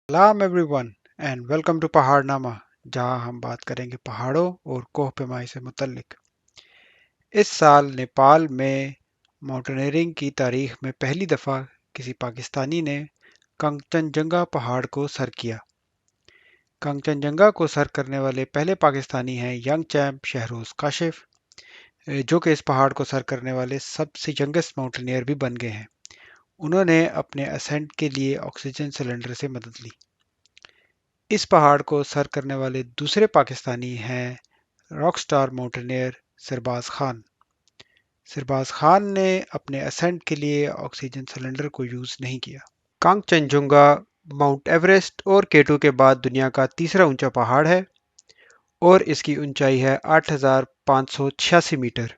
सलाम everyone and welcome to पहाड़नामा, जहां हम बात करेंगे पहाड़ों और कोह पेमाई से मुतल्लिक। इस साल नेपाल में माउंटेनियरिंग की तारीख में पहली दफ़ा किसी पाकिस्तानी ने कंचनजंगा पहाड़ को सर किया। कंचनजंगा को सर करने वाले पहले पाकिस्तानी हैं यंग चैम्प शहरोज काशिफ, जो कि इस पहाड़ को सर करने वाले सबसे यंगेस्ट माउंटेनियर भी बन गए हैं। उन्होंने अपने असेंट के लिए ऑक्सीजन सिलेंडर से मदद ली। इस पहाड़ को सर करने वाले दूसरे पाकिस्तानी हैं rock star mountaineer सरबाज Khan. सरबाज Khan ने अपने असेंट के लिए ऑक्सीजन सिलेंडर को यूज़ नहीं किया। कांगचनजुंगा माउंट एवरेस्ट और केटू के बाद दुनिया का तीसरा ऊंचा पहाड़ है और इसकी ऊंचाई है 8,586 मीटर।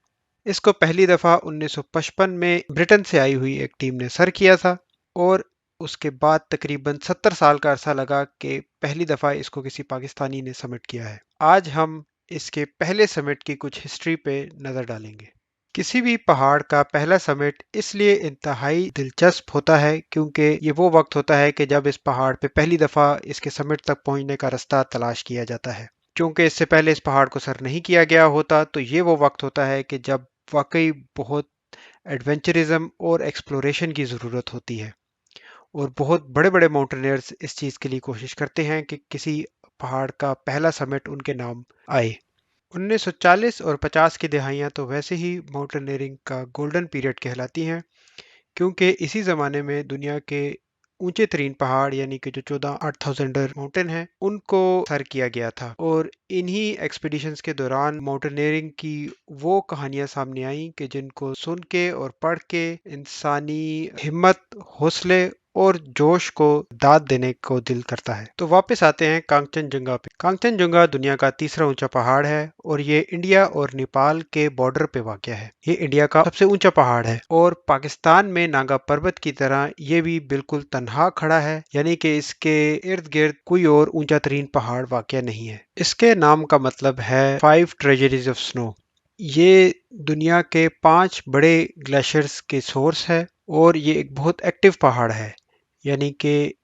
इसको पहली दफ़ा 1955 में ब्रिटेन से आई हुई एक टीम ने सर किया था और उसके बाद तकरीबन 70 साल का अरसा लगा कि पहली दफ़ा इसको किसी पाकिस्तानी ने समिट किया है। आज हम इसके पहले समिट की कुछ हिस्ट्री पे नज़र डालेंगे। किसी भी पहाड़ का पहला समिट इसलिए इंतहाई दिलचस्प होता है क्योंकि ये वो वक्त होता है कि जब इस पहाड़ पे पहली दफ़ा इसके समिट तक पहुंचने का रास्ता तलाश किया जाता है। क्योंकि इससे पहले इस पहाड़ को सर नहीं किया गया होता, तो ये वो वक्त होता है कि जब वाकई बहुत एडवेंचरिज्म और एक्सप्लोरेशन की ज़रूरत होती है और बहुत बड़े बड़े माउंटेनियर्स इस चीज़ के लिए कोशिश करते हैं कि किसी पहाड़ का पहला समिट उनके नाम आए। 1940 और 50 की दहाइयाँ तो वैसे ही माउंटेनियरिंग का गोल्डन पीरियड कहलाती हैं, क्योंकि इसी ज़माने में दुनिया के ऊंचे तरीन पहाड़ यानी कि जो 14,800 माउंटेन हैं उनको सर किया गया था। और इन्हीं एक्सपीडिशंस के दौरान माउंटेनियरिंग की वो कहानियां सामने आई कि जिनको सुन के और पढ़ के इंसानी हिम्मत, हौसले और जोश को दाद देने को दिल करता है। तो वापस आते हैं कांगचनजंगा पे। कांगचनजंगा दुनिया का तीसरा ऊंचा पहाड़ है और ये इंडिया और नेपाल के बॉर्डर पे वाक़या है। ये इंडिया का सबसे ऊंचा पहाड़ है और पाकिस्तान में नागा पर्वत की तरह ये भी बिल्कुल तन्हा खड़ा है, यानी कि इसके इर्द गिर्द कोई और ऊंचा तरीन पहाड़ वाक़या नहीं है। इसके नाम का मतलब है 5 ट्रेजरीज ऑफ स्नो। ये दुनिया के 5 बड़े ग्लेशियर्स के सोर्स है और ये एक बहुत एक्टिव पहाड़ है, यानी कि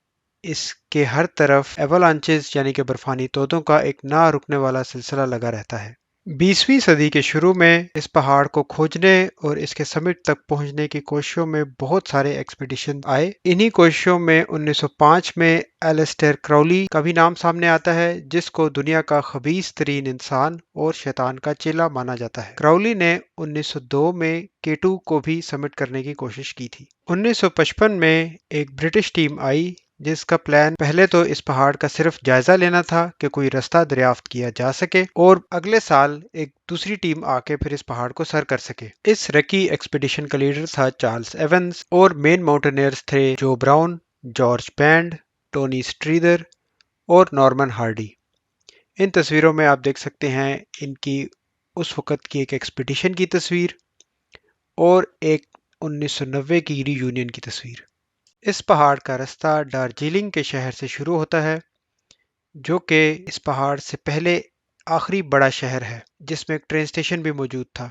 इसके हर तरफ एवलांचेस यानी कि बर्फानी तोदों का एक ना रुकने वाला सिलसिला लगा रहता है। 20वीं सदी के शुरू में इस पहाड़ को खोजने और इसके समिट तक पहुंचने की कोशिशों में बहुत सारे एक्सपीडिशन आए। इन्हीं कोशिशों में 1905 में एलिस्टेयर क्राउली का भी नाम सामने आता है, जिसको दुनिया का खबीस तरीन इंसान और शैतान का चेला माना जाता है। क्राउली ने 1902 में केटू को भी समिट करने की कोशिश की थी। 1955 में एक ब्रिटिश टीम आई जिसका प्लान पहले तो इस पहाड़ का सिर्फ जायजा लेना था कि कोई रास्ता दरियाफ्त किया जा सके और अगले साल एक दूसरी टीम आके फिर इस पहाड़ को सर कर सके। इस रकी एक्सपीडिशन का लीडर था चार्ल्स एवंस और मेन माउंटेनियर्स थे जो ब्राउन, जॉर्ज बैंड, टोनी स्ट्रीदर और नॉर्मन हार्डी। इन तस्वीरों में आप देख सकते हैं इनकी उस वक्त की एक एक्सपीडिशन की तस्वीर और एक 1990 की रीयूनियन की तस्वीर। इस पहाड़ का रास्ता दार्जिलिंग के शहर से शुरू होता है, जो कि इस पहाड़ से पहले आखिरी बड़ा शहर है जिसमें एक ट्रेन स्टेशन भी मौजूद था।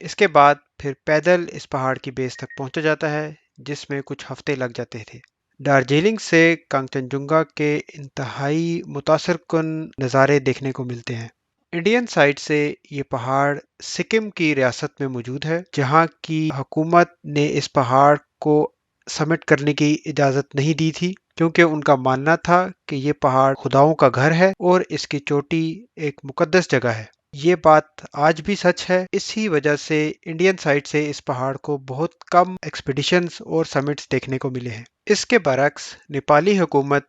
इसके बाद फिर पैदल इस पहाड़ की बेस तक पहुंचा जाता है, जिसमें कुछ हफ्ते लग जाते थे। दार्जिलिंग से कांगचनजुंगा के इंतहाई मुतासर कुन नज़ारे देखने को मिलते हैं। इंडियन साइड से ये पहाड़ सिक्किम की रियासत में मौजूद है, जहाँ की हुकूमत ने इस पहाड़ को समिट करने की इजाज़त नहीं दी थी, क्योंकि उनका मानना था कि ये पहाड़ खुदाओं का घर है और इसकी चोटी एक मुकद्दस जगह है। ये बात आज भी सच है। इसी वजह से इंडियन साइड से इस पहाड़ को बहुत कम एक्सपीडिशंस और समिट्स देखने को मिले हैं। इसके बरक्स नेपाली हुकूमत,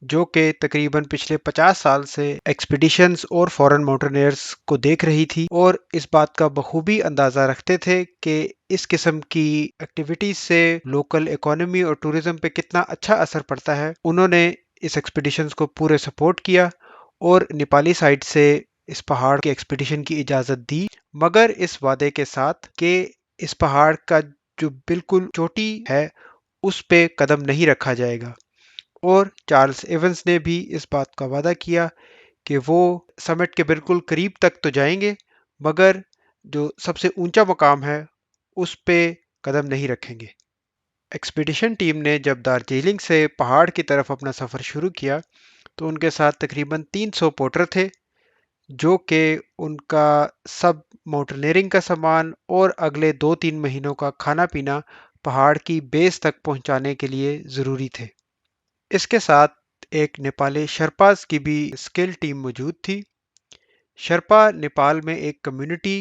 जो कि तकरीबन पिछले 50 साल से एक्सपीडिशंस और फॉरेन माउंटेनियर्स को देख रही थी और इस बात का बखूबी अंदाज़ा रखते थे कि इस किस्म की एक्टिविटीज से लोकल इकोनॉमी और टूरिज्म पे कितना अच्छा असर पड़ता है, उन्होंने इस एक्सपीडिशंस को पूरे सपोर्ट किया और नेपाली साइड से इस पहाड़ की एक्सपीडिशन की इजाज़त दी, मगर इस वादे के साथ कि इस पहाड़ का जो बिल्कुल चोटी है उस पे कदम नहीं रखा जाएगा। और चार्ल्स एवंस ने भी इस बात का वादा किया कि वो समिट के बिल्कुल करीब तक तो जाएंगे, मगर जो सबसे ऊंचा मकाम है उस पे कदम नहीं रखेंगे। ایکسپیڈیشن ٹیم نے جب دارجلنگ سے پہاڑ کی طرف اپنا سفر شروع کیا تو ان کے ساتھ تقریباً 300 پورٹر تھے جو کہ ان کا سب ماؤنٹینئرنگ کا سامان اور اگلے 2-3 مہینوں کا کھانا پینا پہاڑ کی بیس تک پہنچانے کے لیے ضروری تھے۔ اس کے ساتھ ایک نیپالی شرپاز کی بھی اسکل ٹیم موجود تھی۔ شرپا نیپال میں ایک کمیونٹی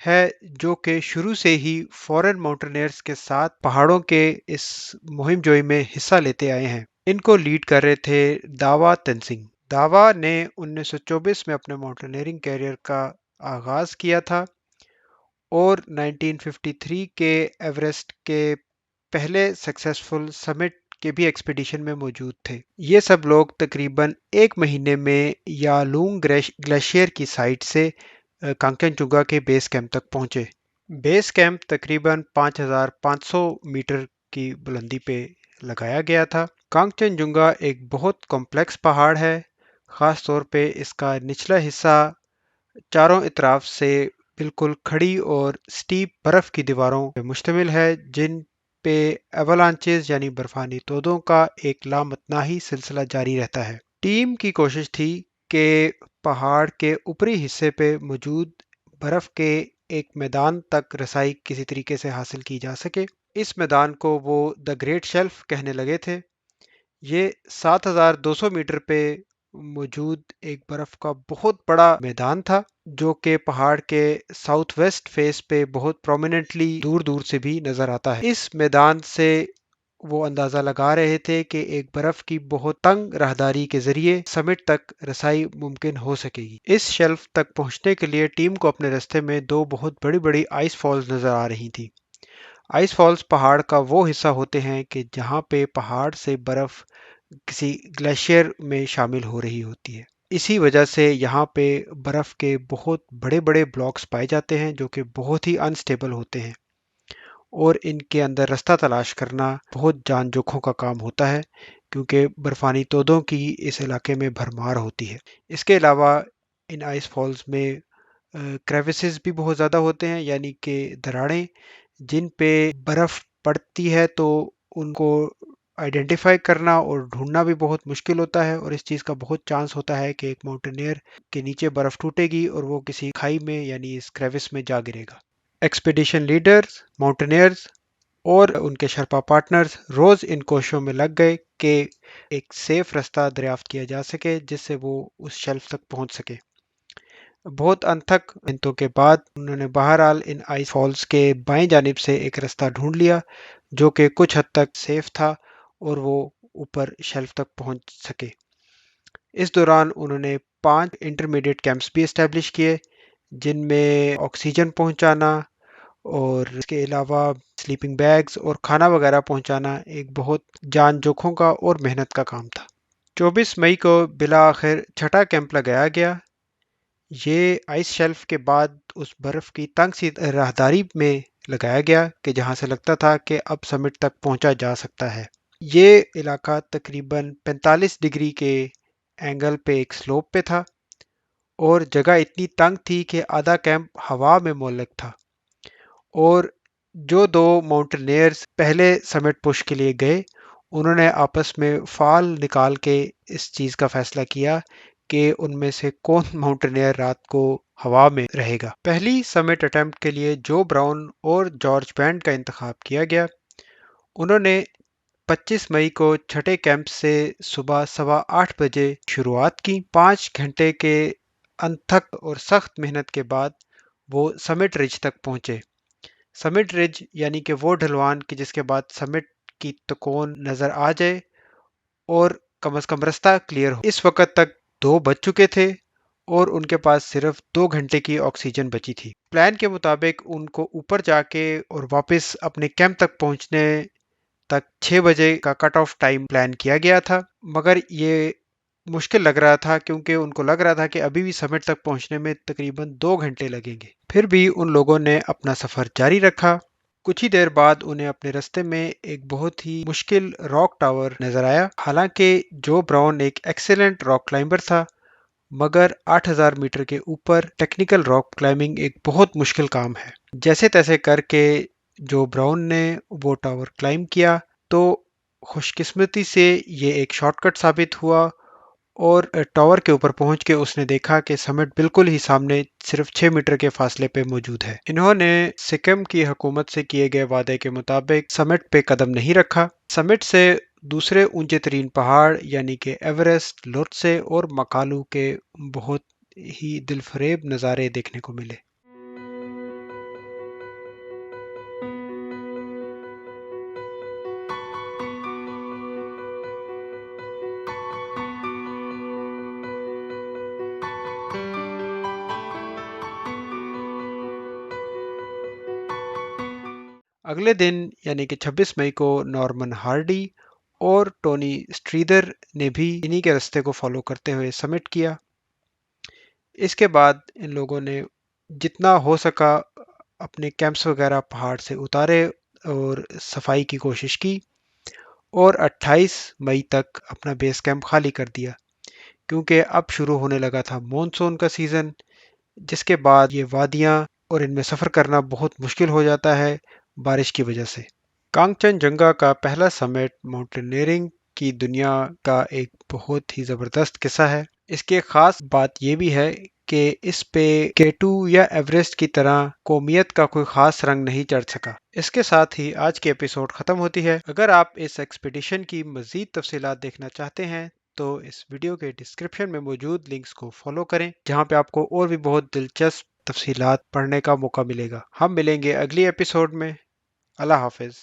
ہے جو کہ شروع سے ہی فورن ماؤنٹینئرز کے ساتھ پہاڑوں کے اس مہم جوئی میں حصہ لیتے آئے ہیں۔ ان کو لیڈ کر رہے تھے داوا تنسنگ۔ داوا نے 1924 میں اپنے ماؤنٹینئرنگ کیریئر کا آغاز کیا تھا اور 1953 کے ایوریسٹ کے پہلے سکسیسفل سمٹ کے بھی ایکسپیڈیشن میں موجود تھے۔ یہ سب لوگ تقریباً 1 مہینے میں یالونگ گلیشیئر کی سائٹ سے کانچن جنگا کے بیس کیمپ تک پہنچے۔ بیس کیمپ تقریباً 5500 میٹر کی بلندی پہ لگایا گیا تھا۔ کانچن جنگا ایک بہت کمپلیکس پہاڑ ہے، خاص طور پہ اس کا نچلا حصہ چاروں اطراف سے بالکل کھڑی اور سٹیپ برف کی دیواروں پہ مشتمل ہے جن پہ ایولانچز یعنی برفانی تودوں کا ایک لامتناہی سلسلہ جاری رہتا ہے۔ ٹیم کی کوشش تھی کہ پہاڑ کے اوپری حصے پہ موجود برف کے ایک میدان تک رسائی کسی طریقے سے حاصل کی جا سکے۔ اس میدان کو وہ دا گریٹ شیلف کہنے لگے تھے۔ یہ 7200 میٹر پہ موجود ایک برف کا بہت بڑا میدان تھا جو کہ پہاڑ کے ساؤتھ ویسٹ فیس پہ بہت پرومیننٹلی دور دور سے بھی نظر آتا ہے۔ اس میدان سے وہ اندازہ لگا رہے تھے کہ ایک برف کی بہت تنگ راہداری کے ذریعے سمٹ تک رسائی ممکن ہو سکے گی۔ اس شیلف تک پہنچنے کے لیے ٹیم کو اپنے راستے میں 2 بہت بڑی بڑی آئس فالز نظر آ رہی تھی۔ آئس فالز پہاڑ کا وہ حصہ ہوتے ہیں کہ جہاں پہ پہاڑ سے برف کسی گلیشیئر میں شامل ہو رہی ہوتی ہے۔ اسی وجہ سے یہاں پہ برف کے بہت بڑے بڑے بلاکس پائے جاتے ہیں جو کہ بہت ہی انسٹیبل ہوتے ہیں اور ان کے اندر رستہ تلاش کرنا بہت جان جوکھوں کا کام ہوتا ہے کیونکہ برفانی تودوں کی اس علاقے میں بھرمار ہوتی ہے۔ اس کے علاوہ ان آئس فالز میں کریوسز بھی بہت زیادہ ہوتے ہیں، یعنی کہ دراڑیں جن پہ برف پڑتی ہے تو ان کو آئیڈینٹیفائی کرنا اور ڈھونڈنا بھی بہت مشکل ہوتا ہے اور اس چیز کا بہت چانس ہوتا ہے کہ ایک ماؤنٹینئر کے نیچے برف ٹوٹے گی اور وہ کسی کھائی میں یعنی اس کریوس میں جا گرے گا۔ ایکسپیڈیشن لیڈرز، ماؤنٹینئرز اور ان کے شرپا پارٹنرز روز ان کوششوں میں لگ گئے کہ ایک سیف راستہ دریافت کیا جا سکے جس سے وہ اس شیلف تک پہنچ سکے۔ بہت انتھک محنتوں کے بعد انہوں نے بہرحال ان آئس فالز کے بائیں جانب سے ایک راستہ ڈھونڈ لیا جو کہ کچھ حد تک سیف تھا اور وہ اوپر شیلف تک پہنچ سکے۔ اس دوران انہوں نے 5 انٹرمیڈیٹ کیمپس بھی اسٹیبلش کیے جن میں آکسیجن پہنچانا اور اس کے علاوہ سلیپنگ بیگز اور کھانا وغیرہ پہنچانا ایک بہت جان جوکھوں کا اور محنت کا کام تھا۔ 24 مئی کو بالآخر چھٹا کیمپ لگایا گیا۔ یہ آئس شیلف کے بعد اس برف کی تنگ سی راہداری میں لگایا گیا کہ جہاں سے لگتا تھا کہ اب سمٹ تک پہنچا جا سکتا ہے۔ یہ علاقہ تقریباً 45 ڈگری کے اینگل پہ ایک سلوپ پہ تھا اور جگہ اتنی تنگ تھی کہ آدھا کیمپ ہوا میں معلق تھا، اور جو 2 ماؤنٹینئرز پہلے سمٹ پش کے لیے گئے انہوں نے آپس میں فال نکال کے اس چیز کا فیصلہ کیا کہ ان میں سے کون ماؤنٹینئر رات کو ہوا میں رہے گا۔ پہلی سمٹ اٹیمپٹ کے لیے جو براؤن اور جارج بینڈ کا انتخاب کیا گیا۔ انہوں نے 25 مئی کو چھٹے کیمپ سے صبح 8:15 بجے شروعات کی۔ 5 گھنٹے کے انتھک اور سخت محنت کے بعد وہ سمٹ رج تک پہنچے۔ سمٹ رج یعنی کہ وہ ڈھلوان کہ جس کے بعد سمٹ کی تکون نظر آ جائے اور کم از کم رستہ کلیئر ہو۔ اس وقت تک 2 بج چکے تھے اور ان کے پاس صرف 2 گھنٹے کی آکسیجن بچی تھی۔ پلان کے مطابق ان کو اوپر جا کے اور واپس اپنے کیمپ تک پہنچنے تک 6 بجے کا کٹ آف ٹائم پلان کیا گیا تھا، مگر یہ مشکل لگ رہا تھا کیونکہ ان کو لگ رہا تھا کہ ابھی بھی سمٹ تک پہنچنے میں تقریباً 2 گھنٹے لگیں گے۔ پھر بھی ان لوگوں نے اپنا سفر جاری رکھا۔ کچھ ہی دیر بعد انہیں اپنے راستے میں ایک بہت ہی مشکل راک ٹاور نظر آیا۔ حالانکہ جو براؤن ایک ایکسیلنٹ راک کلائمبر تھا، مگر 8000 میٹر کے اوپر ٹیکنیکل راک کلائمبنگ ایک بہت مشکل کام ہے۔ جیسے تیسے کر کے जो ब्राउन ने वो टावर क्लाइम किया, तो खुशकिस्मती से ये एक शॉर्टकट साबित हुआ और टावर के ऊपर पहुंच के उसने देखा कि समिट बिल्कुल ही सामने सिर्फ 6 मीटर के फासले पे मौजूद है। इन्होंने सिक्किम की हुकूमत से किए गए वादे के मुताबिक समिट पे कदम नहीं रखा। समिट से दूसरे ऊंचे तरीन पहाड़ यानी कि एवरेस्ट, लोटसे और मकालू के बहुत ही दिलफरेब नज़ारे देखने को मिले। अगले दिन यानी कि 26 मई को नॉर्मन हार्डी और टोनी स्ट्रीदर ने भी इन्हीं के रास्ते को फॉलो करते हुए समिट किया। इसके बाद इन लोगों ने जितना हो सका अपने कैंप्स वगैरह पहाड़ से उतारे और सफाई की कोशिश की और 28 मई तक अपना बेस कैंप खाली कर दिया, क्योंकि अब शुरू होने लगा था मॉनसून का सीज़न, जिसके बाद ये वादियां और इनमें सफ़र करना बहुत मुश्किल हो जाता है बारिश की वजह से। कांगचनजंगा का पहला समिट माउंटेनियरिंग की दुनिया का एक बहुत ही ज़बरदस्त किस्सा है। इसकी एक ख़ास बात यह भी है कि इस पे केटू या एवरेस्ट की तरह कौमियत का कोई ख़ास रंग नहीं चढ़ सका। इसके साथ ही आज की एपिसोड ख़त्म होती है। अगर आप इस एक्सपीडिशन की मज़ीद तफसीलात देखना चाहते हैं तो इस वीडियो के डिस्क्रिप्शन में मौजूद लिंक्स को फॉलो करें, जहां पे आपको और भी बहुत दिलचस्प तफसीलात पढ़ने का मौका मिलेगा। हम मिलेंगे अगली एपिसोड में। अल्लाह हाफिज़।